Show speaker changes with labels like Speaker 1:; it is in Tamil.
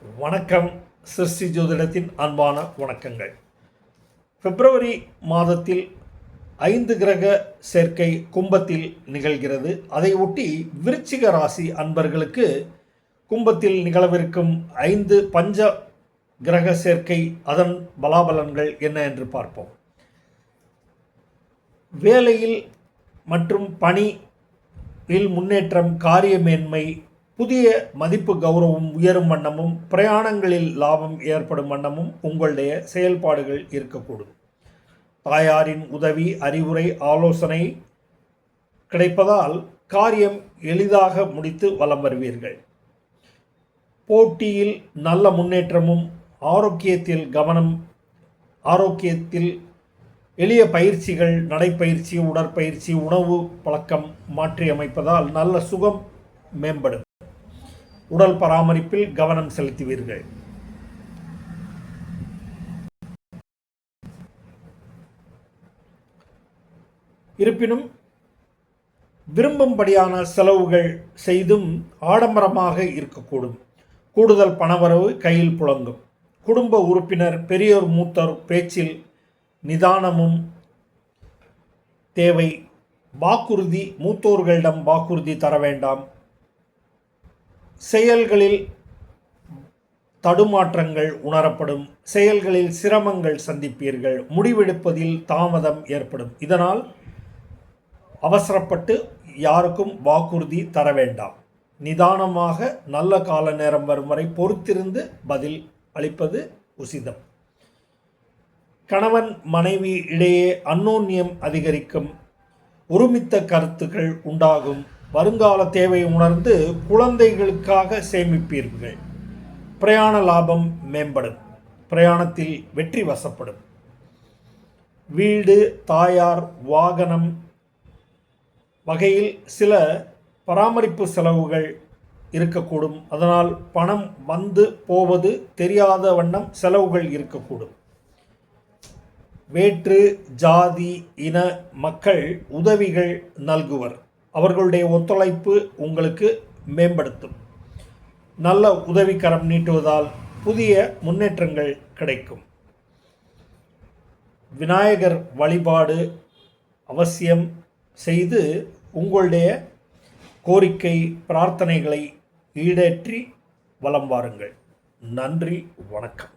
Speaker 1: வணக்கம். சிருஷ்டி ஜோதிடத்தின் அன்பான வணக்கங்கள். பிப்ரவரி மாதத்தில் 5 கிரக சேர்க்கை கும்பத்தில் நிகழ்கிறது. அதை ஒட்டி விருச்சிக ராசி அன்பர்களுக்கு கும்பத்தில் நிகழவிருக்கும் 5 பஞ்ச கிரக சேர்க்கை அதன் பலாபலன்கள் என்ன என்று பார்ப்போம். வேலையில் மற்றும் பணியில் முன்னேற்றம், காரிய மேன்மை, புதிய மதிப்பு கௌரவம் உயரும் வண்ணமும், பிரயாணங்களில் லாபம் ஏற்படும் வண்ணமும் உங்களுடைய செயல்பாடுகள் இருக்கக்கூடும். தாயாரின் உதவி, அறிவுரை, ஆலோசனை கிடைப்பதால் காரியம் எளிதாக முடித்து வலம் வருவீர்கள். போட்டியில் நல்ல முன்னேற்றமும், ஆரோக்கியத்தில் கவனம், ஆரோக்கியத்தில் எளிய பயிற்சிகள், நடைப்பயிற்சி, உடற்பயிற்சி, உணவு பழக்கம் மாற்றி அமைப்பதால் நல்ல சுகம் மேம்படும். உடல் பராமரிப்பில் கவனம் செலுத்துவீர்கள். இருப்பினும் விரும்பும்படியான செலவுகள் செய்தும் ஆடம்பரமாக இருக்கக்கூடும். கூடுதல் பணவரவு கையில் புழங்கும். குடும்ப உறுப்பினர், பெரியோர், மூத்தோர் பேச்சில் நிதானமும் தேவை. வாக்குறுதி, மூத்தோர்களிடம் வாக்குறுதி தர வேண்டாம். செயல்களில் தடுமாற்றங்கள் உணரப்படும். செயல்களில் சிரமங்கள் சந்திப்பீர்கள். முடிவெடுப்பதில் தாமதம் ஏற்படும். இதனால் அவசரப்பட்டு யாருக்கும் வாக்குறுதி தர வேண்டாம். நிதானமாக நல்ல கால நேரம் வரும் வரை பொறுத்திருந்து பதில் அளிப்பது உசிதம். கணவன் மனைவி இடையே அந்யோன்யம் அதிகரிக்கும். ஒருமித்த கருத்துக்கள் உண்டாகும். வருங்கால தேவை உணர்ந்து குழந்தைகளுக்காக சேமிப்பீர்கள். பிரயாண லாபம் மேம்படும். பிரயாணத்தில் வெற்றி வசப்படும். வீடு, தாயார், வாகனம் வகையில் சில பராமரிப்பு செலவுகள் இருக்கக்கூடும். அதனால் பணம் வந்து போவது தெரியாத வண்ணம் செலவுகள் இருக்கக்கூடும். வேற்று ஜாதி இன மக்கள் உதவிகள் நல்குவர். அவர்களுடைய ஒத்துழைப்பு உங்களுக்கு மேம்படுத்தும். நல்ல உதவிக்கரம் நீட்டுவதால் புதிய முன்னேற்றங்கள் கிடைக்கும். விநாயகர் வழிபாடு அவசியம் செய்து உங்களுடைய கோரிக்கை, பிரார்த்தனைகளை ஈடேற்றி வலம் வாருங்கள். நன்றி, வணக்கம்.